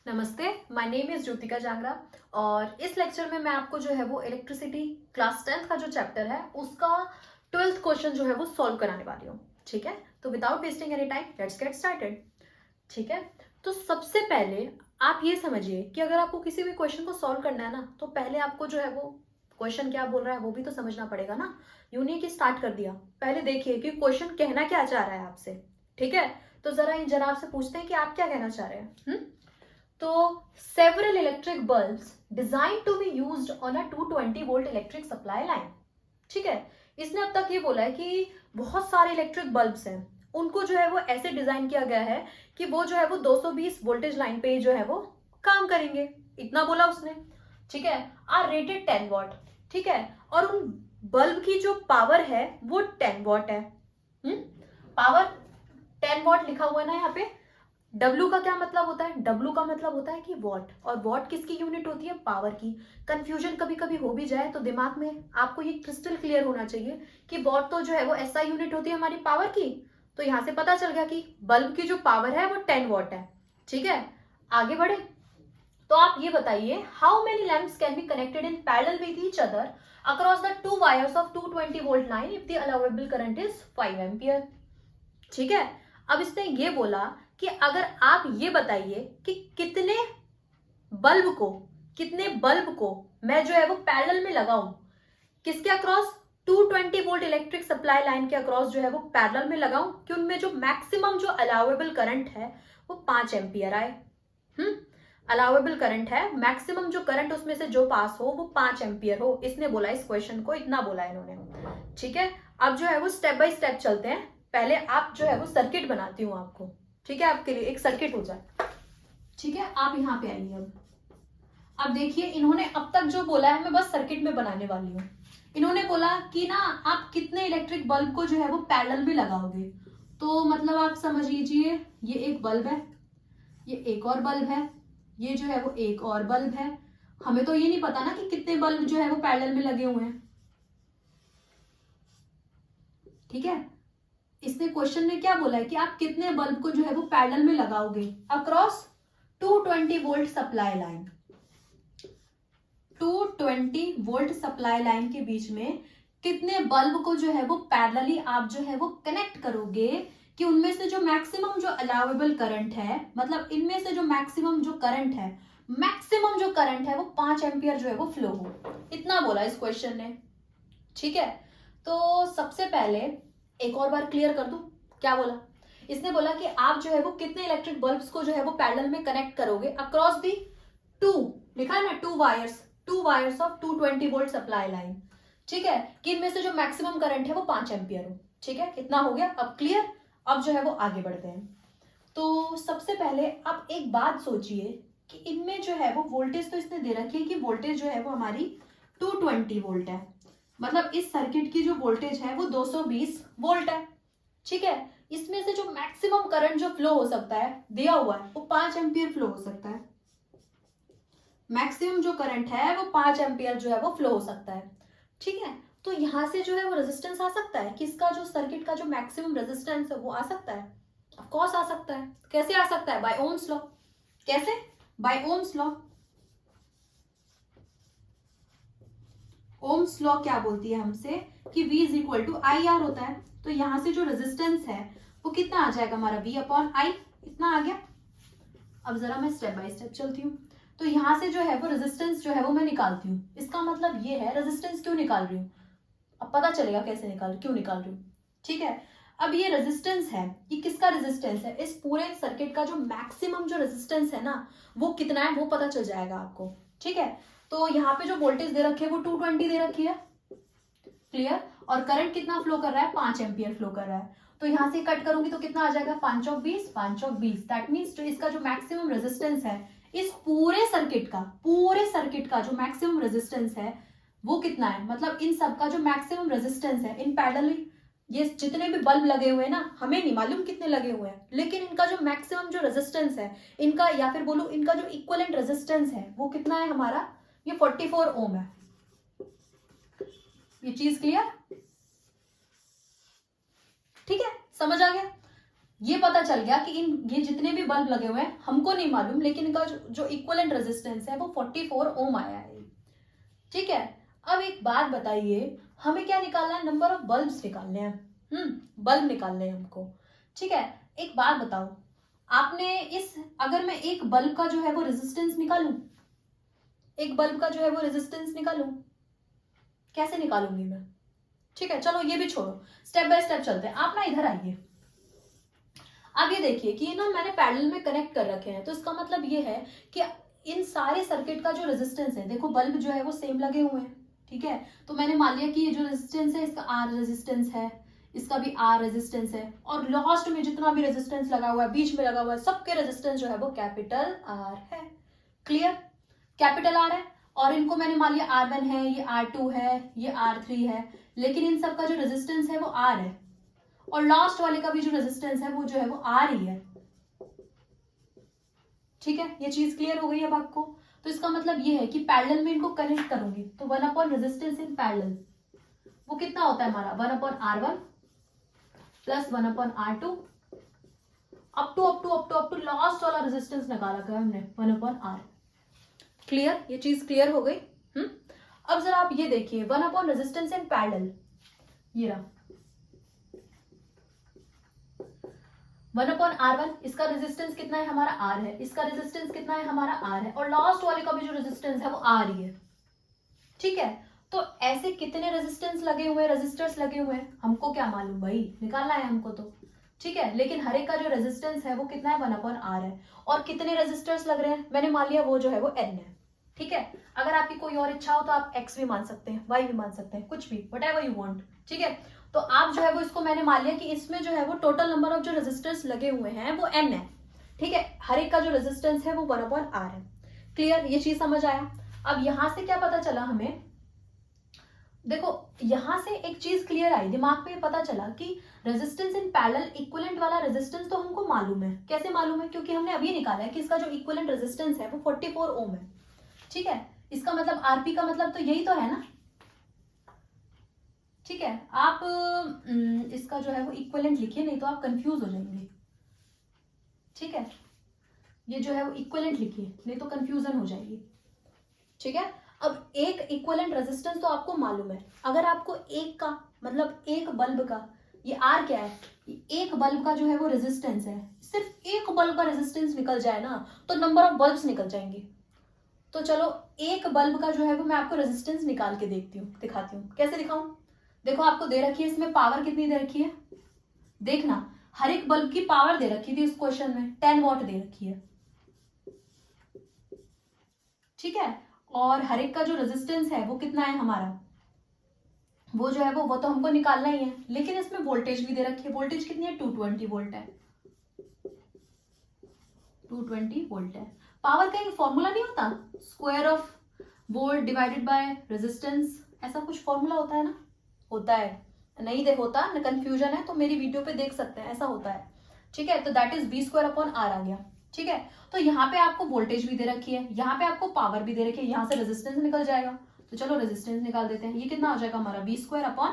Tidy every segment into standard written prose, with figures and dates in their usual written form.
नमस्ते, my name is Jyotika Jangra और इस लेक्चर में मैं आपको जो है वो इलेक्ट्रिसिटी क्लास 10th का जो चैप्टर है उसका 12th क्वेश्चन जो है वो सॉल्व कराने वाली हूँ। ठीक है, तो without wasting any time let's get started. ठीक है, तो सबसे पहले आप ये समझिए कि अगर आपको किसी भी क्वेश्चन को सॉल्व करना है ना, तो पहले आपको जो है वो क्वेश्चन क्या बोल रहा है वो भी तो समझना पड़ेगा ना। यूं नहीं कि स्टार्ट कर दिया, पहले देखिए कि क्वेश्चन कहना क्या चाह रहा है आपसे। ठीक है, तो जरा इन जनाब से पूछते हैं कि आप क्या कहना चाह रहे हैं। तो several electric bulbs designed to be used on a 220 volt electric supply line. ठीक है, इसने अब तक ये बोला है कि बहुत सारे इलेक्ट्रिक बल्ब्स हैं, उनको जो है वो ऐसे डिजाइन किया गया है कि वो जो है वो 220 वोल्टेज लाइन पे जो है वो काम करेंगे। इतना बोला उसने। ठीक है, आर रेटेड 10 वॉट। ठीक है, और उन बल्ब की जो पावर है वो 10 वॉट है। पावर 10 वॉट लिखा हुआ है ना यहाँ पे। W का क्या मतलब होता है? W का मतलब होता है कि वॉट, और वॉट किसकी यूनिट होती है? पावर की। कंफ्यूजन कभी कभी हो भी जाए तो दिमाग में आपको ये क्रिस्टल क्लियर होना चाहिए कि वॉट तो जो है वो SI यूनिट होती है हमारी पावर की। तो यहां से पता चल गया कि बल्ब की जो पावर है वो 10 वॉट है। ठीक है, आगे बढ़े तो आप ये बताइए, how many lamps can be connected in parallel with each other across the two wires of 220 volt line if the allowable current is 5 ampere. ठीक है, अब इसने ये बोला कि अगर आप ये बताइए कि कितने बल्ब को मैं जो है वो पैरेलल में लगाऊं, किसके across? 220 volt electric supply line के अक्रॉस जो है वो पैरेलल में लगाऊं कि उनमें जो मैक्सिमम जो अलाउएबल करंट है वो 5 एम्पियर आए। अलाउएबल करंट है, मैक्सिमम जो करंट उसमें से जो पास हो वो 5 एम्पियर हो। इसने बोला इस क्वेश्चन को, इतना बोला इन्होंने। ठीक है, अब जो है वो स्टेप बाय स्टेप चलते हैं। पहले आप जो है वो सर्किट बनाती हूँ आपको। ठीक है, आपके लिए एक सर्किट हो जाए। ठीक है, आप यहाँ पे आइए। अब देखिए इन्होंने अब तक जो बोला है मैं बस सर्किट में बनाने वाली हूँ। इन्होंने बोला कि ना आप कितने इलेक्ट्रिक बल्ब को जो है वो पैरेलल में लगाओगे। तो मतलब आप समझ लीजिए ये एक बल्ब है, ये एक और बल्ब है, ये जो है वो एक और बल्ब है। हमें तो ये नहीं पता ना कि कितने बल्ब जो है वो पैरेलल में लगे हुए हैं। ठीक है, इसने क्वेश्चन में क्या बोला है कि आप कितने बल्ब को जो है वो पैरेलल में लगाओगे across 220 volt supply line. 220 volt supply line के बीच में कितने बल्ब को जो है वो पैरेलली आप जो है वो कनेक्ट करोगे कि उनमें से जो मैक्सिमम जो अलाउएबल करंट है, मतलब इनमें से जो मैक्सिमम जो करंट है, मैक्सिमम जो करंट है वो 5 एम्पियर जो है वो फ्लो हो। इतना बोला इस क्वेश्चन ने। ठीक है, तो सबसे पहले एक और बार क्लियर कर दूं क्या बोला। इसने बोला कि आप जो है वो कितने इलेक्ट्रिक बल्ब्स को जो है वो पैरेलल में कनेक्ट करोगे अक्रॉस दी टू, लिखा है ना, to wires of 220 volt supply line. ठीक है, कि इनमें से जो मैक्सिमम करंट है वो 5 एम्पियर हो। ठीक है, कितना हो गया अब क्लियर। अब जो है वो आगे बढ़ते हैं। तो सबसे पहले आप एक बात सोचिए कि इनमें जो है वो वोल्टेज तो इसने दे रखी है कि वोल्टेज जो है वो हमारी 220 वोल्ट है, मतलब इस सर्किट की जो वोल्टेज है वो 220 वोल्ट है। ठीक है, इसमें से जो मैक्सिमम करंट जो फ्लो हो सकता है दिया हुआ है वो 5 एम्पियर फ्लो हो सकता है। मैक्सिमम जो करंट है वो 5 एम्पियर जो है वो फ्लो हो सकता है। ठीक है, तो यहां से जो है वो रेजिस्टेंस आ सकता है कि इसका जो सर्किट का जो मैक्सिमम रेजिस्टेंस है वो आ सकता है। ऑफ कोर्स आ सकता है। कैसे आ सकता है? By Ohm's law. कैसे? By Ohm's law. Ohm's law क्या बोलती है हमसे कि V is equal to I R होता है। तो यहां से जो रेजिस्टेंस है वो कितना आ जाएगा हमारा V अपॉन आई। इतना आ गया। अब जरा मैं स्टेप बाय स्टेप चलती हूँ। तो यहां से जो है वो रेजिस्टेंस जो है वो मैं निकालती हूँ। इसका मतलब ये है रेजिस्टेंस क्यों निकाल रही हूँ, अब पता चलेगा कैसे क्यों निकाल रही हूँ। ठीक है, अब ये रेजिस्टेंस है, ये किसका रेजिस्टेंस है? इस पूरे सर्किट का जो मैक्सिमम जो रेजिस्टेंस है ना वो कितना है वो पता चल जाएगा आपको। ठीक है, तो यहाँ पे जो वोल्टेज दे रखी है वो 220 दे रखी है। क्लियर, और करंट कितना फ्लो कर रहा है? 5 एम्पियर फ्लो कर रहा है। तो यहां से कट करूंगी तो कितना आ जाएगा? 5 ऑफ 20, 5 ऑफ 20। दैट मीन्स जो इसका जो मैक्सिमम रेजिस्टेंस है इस पूरे सर्किट का जो मैक्सिमम रेजिस्टेंस है वो कितना है, मतलब इन सब का जो मैक्सिमम रेजिस्टेंस है इन पैरेलली, ये जितने भी बल्ब लगे हुए हैं ना, हमें नहीं मालूम कितने लगे हुए हैं, लेकिन इनका जो मैक्सिमम जो रेजिस्टेंस है इनका, या फिर बोलो इनका जो इक्विवेलेंट रेजिस्टेंस है वो कितना है हमारा? ये 44 ओम है। ये चीज क्लियर? ठीक है, समझ आ गया। ये पता चल गया कि ये जितने भी बल्ब लगे हुए हैं हमको नहीं मालूम, लेकिन इनका जो इक्विवेलेंट रेजिस्टेंस है वो 44 ओम आया है। ठीक है, अब एक बात बताइए, हमें क्या निकालना है? नंबर ऑफ बल्ब्स निकालने हैं। बल्ब निकालने हैं हमको। ठीक है, एक बात बताओ, आपने अगर मैं एक बल्ब का जो है वो रेजिस्टेंस निकालूं, एक बल्ब का जो है वो रेजिस्टेंस निकालूं, कैसे निकालूंगी मैं? ठीक है, चलो ये भी छोड़ो, स्टेप बाय स्टेप चलते हैं। आप ना इधर आइए। अब ये देखिए कि ना मैंने पैरेलल में कनेक्ट कर रखे हैं, तो इसका मतलब ये है कि इन सारे सर्किट का जो रेजिस्टेंस है, देखो बल्ब जो है वो सेम लगे हुए हैं। ठीक है, तो मैंने मान लिया कि ये जो रेजिस्टेंस है इसका आर रेजिस्टेंस है, इसका भी आर रेजिस्टेंस है, और लास्ट में जितना भी रेजिस्टेंस लगा हुआ है, बीच में लगा हुआ है, सबके रेजिस्टेंस जो है वो कैपिटल आर है। क्लियर? कैपिटल आर है, और इनको मैंने मान लिया R1 है, ये R2 है, ये R3 है, लेकिन इन सब का जो रेजिस्टेंस है वो R है, और लास्ट वाले का भी जो रेजिस्टेंस है वो जो है वो R ही है। ठीक है, ये चीज क्लियर हो गई अब आपको? तो इसका मतलब ये है कि पैरेलल में इनको कनेक्ट करूंगी तो 1 अपॉन रेजिस्टेंस इन पैरेलल वो कितना होता है हमारा? 1 upon R1 plus 1 upon R2 up to last वाला रेजिस्टेंस निकाला गया हमने 1 अपॉन R। क्लियर? ये चीज क्लियर हो गई? अब जरा आप ये देखिए, 1 अपॉन रेजिस्टेंस इन पैरेलल, ये रहा 1 अपॉन R1, इसका रेजिस्टेंस कितना है हमारा? R है, इसका रेजिस्टेंस कितना है हमारा? R है, और लास्ट वाले का भी जो रेजिस्टेंस है वो R ही है। ठीक है, तो ऐसे कितने रेजिस्टेंस लगे हुए हैं, रेजिस्टर्स लगे हुए हैं, हमको क्या मालूम भाई, निकालना है हमको तो। ठीक है, लेकिन हर एक का जो रेजिस्टेंस है वो कितना है? 1 अपॉन R है, और कितने रेजिस्टर्स लग रहे हैं मैंने मान लिया वो जो है वो N है। ठीक है, अगर आपकी कोई और इच्छा हो तो आप X भी मान सकते हैं, Y भी मान सकते हैं, कुछ भी, वट एवर यू वॉन्ट। ठीक है, तो आप जो है वो इसको मैंने मान लिया कि इसमें जो है वो टोटल नंबर ऑफ जो रेजिस्टर्स लगे हुए हैं वो N है। ठीक है, हर एक का जो रेजिस्टेंस है वो 1 अपॉन R है। क्लियर? ये चीज समझ आया? अब यहां से क्या पता चला हमें? देखो यहां से एक चीज क्लियर आई दिमाग में, पता चला कि रेजिस्टेंस इन पैरेलल इक्विवेलेंट वाला रेजिस्टेंस तो हमको मालूम है। कैसे मालूम है? क्योंकि हमने अभी निकाला है कि इसका जो इक्विवेलेंट रेजिस्टेंस है वो 44 ओम है। ठीक है, इसका मतलब आरपी का मतलब तो यही तो है ना। ठीक है, आप इसका जो है वो इक्विवेलेंट लिखिए, नहीं तो आप कंफ्यूज हो जाएंगे। ठीक है, ये जो है वो इक्विवेलेंट लिखिए, नहीं तो कंफ्यूजन हो जाएगी। ठीक है, अब एक इक्विवेलेंट रेजिस्टेंस तो आपको मालूम है, अगर आपको एक का मतलब एक बल्ब का, ये आर क्या है, एक बल्ब का जो है वो रेजिस्टेंस है, सिर्फ एक बल्ब का रेजिस्टेंस निकल जाए ना तो नंबर ऑफ बल्ब्स निकल जाएंगे। तो चलो एक बल्ब का जो है वो मैं आपको रेजिस्टेंस निकाल के दिखाती हूँ। कैसे दिखाऊं? देखो आपको दे रखी है इसमें पावर कितनी दे रखी है, देखना हर एक बल्ब की पावर दे रखी थी इस क्वेश्चन में, 10 वॉट दे रखी है। ठीक है, और हर एक का जो रेजिस्टेंस है वो कितना है हमारा, वो जो है वो तो हमको निकालना ही है, लेकिन इसमें वोल्टेज भी दे रखी है। वोल्टेज कितनी है? 220 वोल्ट है, 220 वोल्ट है। पावर का एक फॉर्मूला नहीं होता, square of volt divided by resistance, ऐसा कुछ फॉर्मूला होता है ना? होता है, नहीं देख होता ना, कंफ्यूजन है तो मेरी वीडियो पे देख सकते हैं, ऐसा होता है। ठीक है, तो that is B square upon R आ गया। ठीक है, तो यहाँ पे आपको वोल्टेज भी दे रखी है, यहाँ पे आपको पावर भी दे रखी है, यहाँ से रेजिस्टेंस निकल जाएगा, तो चलो रेजिस्टेंस निकाल देते हैं। ये कितना आ जाएगा हमारा? B square upon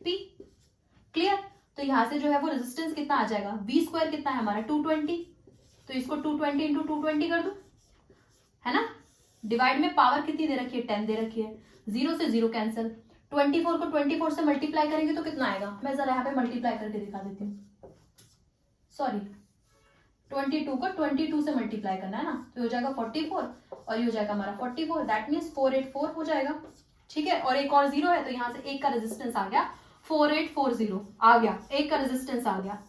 p. Clear? तो यहाँ से जो है वो रेजिस्टेंस कितना आ जाएगा? बी स्क्वायर कितना है हमारा? 220, तो इसको 220 इंटू 220 कर दो, है ना। डिवाइड में पावर कितनी दे रखी है? 10 दे रखी है, 0 से 0 कैंसिल, 24 को 24 से मल्टीप्लाई करेंगे तो कितना आएगा? मैं जरा यहाँ पे मल्टीप्लाई करके दिखा देती हूँ, सॉरी 22 को 22 से मल्टीप्लाई करना है ना, तो हो जाएगा 44, और ये हो जाएगा हमारा 44, दैट मीन्स 484 हो जाएगा। ठीक है, और एक और जीरो है तो यहाँ से एक का रेजिस्टेंस आ गया, 4840 आ गया, एक का रेजिस्टेंस आ गया।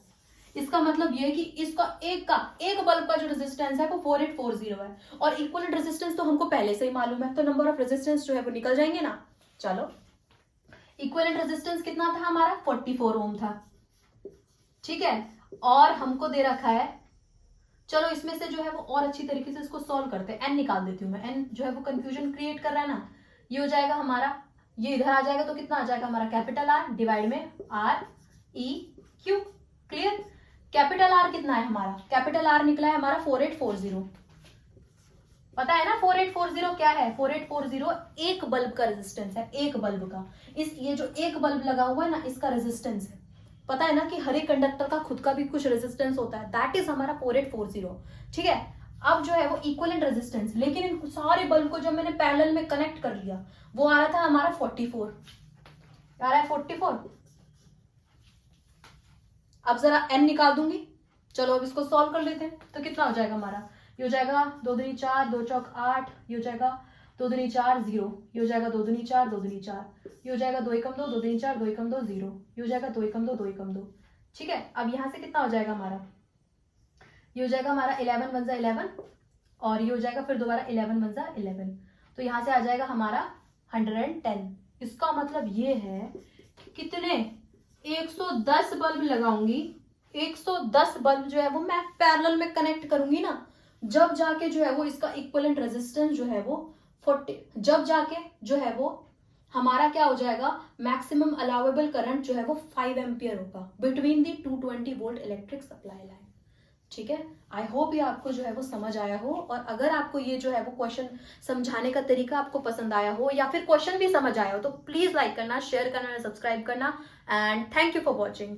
इसका मतलब ये है कि इसका एक बल्ब का जो रेजिस्टेंस है वो 4840 है, और इक्विवेलेंट रेजिस्टेंस तो हमको पहले से ही मालूम है, तो नंबर ऑफ रेजिस्टेंस जो है वो निकल जाएंगे ना। चलो इक्विवेलेंट रेजिस्टेंस कितना था हमारा? 44 ओम था। ठीक है, और हमको दे रखा है, चलो इसमें से जो है वो और अच्छी तरीके से इसको सॉल्व करते हैं। एन निकाल देती हूँ मैं, एन जो है वो कंफ्यूजन क्रिएट कर रहा है ना। ये हो जाएगा हमारा, ये इधर आ जाएगा तो कितना आ जाएगा हमारा? कैपिटल आर डिवाइड में R E Q. Clear? Capital R कितना है हमारा? कैपिटल आर निकला है हमारा 4840, पता है ना 4840 क्या है? 4840 एक बल्ब का रेजिस्टेंस है, एक बल्ब का, ये जो एक बल्ब लगा हुआ है ना इसका रेजिस्टेंस है, पता है ना कि हर एक कंडक्टर का खुद का भी कुछ रेजिस्टेंस होता है, दैट इज हमारा 4840। ठीक है, अब जो है वो इक्विवेलेंट रेजिस्टेंस, लेकिन इन सारे बल्ब को जब मैंने पैरेलल में कनेक्ट कर लिया वो आ रहा था हमारा 44, आ रहा है 44। अब जरा n निकाल दूंगी, चलो अब इसको सॉल्व कर लेते हैं। तो कितना हो जाएगा हमारा, ये हो जाएगा 2 दूनी 4, 2 चौक 8, ये हो जाएगा 2 दूनी 4 0, ये हो जाएगा 2 दूनी 4, 2 दूनी 4, ये हो जाएगा 2 एकम 2, 2 दूनी 4, 2 एकम 2 0, ये हो जाएगा 2 एकम 2, 2 एकम 2। ठीक है, अब यहाँ से कितना हो जाएगा हमारा, ये हो जाएगा हमारा 11 1 11, और ये हो जाएगा फिर दोबारा 11 1 11, तो यहाँ से आ जाएगा हमारा 110। इसका मतलब ये है कि कितने 110 बल्ब लगाऊंगी, 110 बल्ब जो है वो मैं पैरेलल में कनेक्ट करूंगी ना, जब जाके जो है वो इसका इक्विवेलेंट रेजिस्टेंस जो है वो 40, जब जाके जो है वो हमारा क्या हो जाएगा, मैक्सिमम अलाउेबल करंट जो है वो 5 एम्पियर होगा between the 220 volt electric supply line. ठीक है, आई होप ये आपको जो है वो समझ आया हो, और अगर आपको ये जो है वो क्वेश्चन समझाने का तरीका आपको पसंद आया हो या फिर क्वेश्चन भी समझ आया हो तो प्लीज लाइक करना, शेयर करना, सब्सक्राइब करना, and thank you for watching.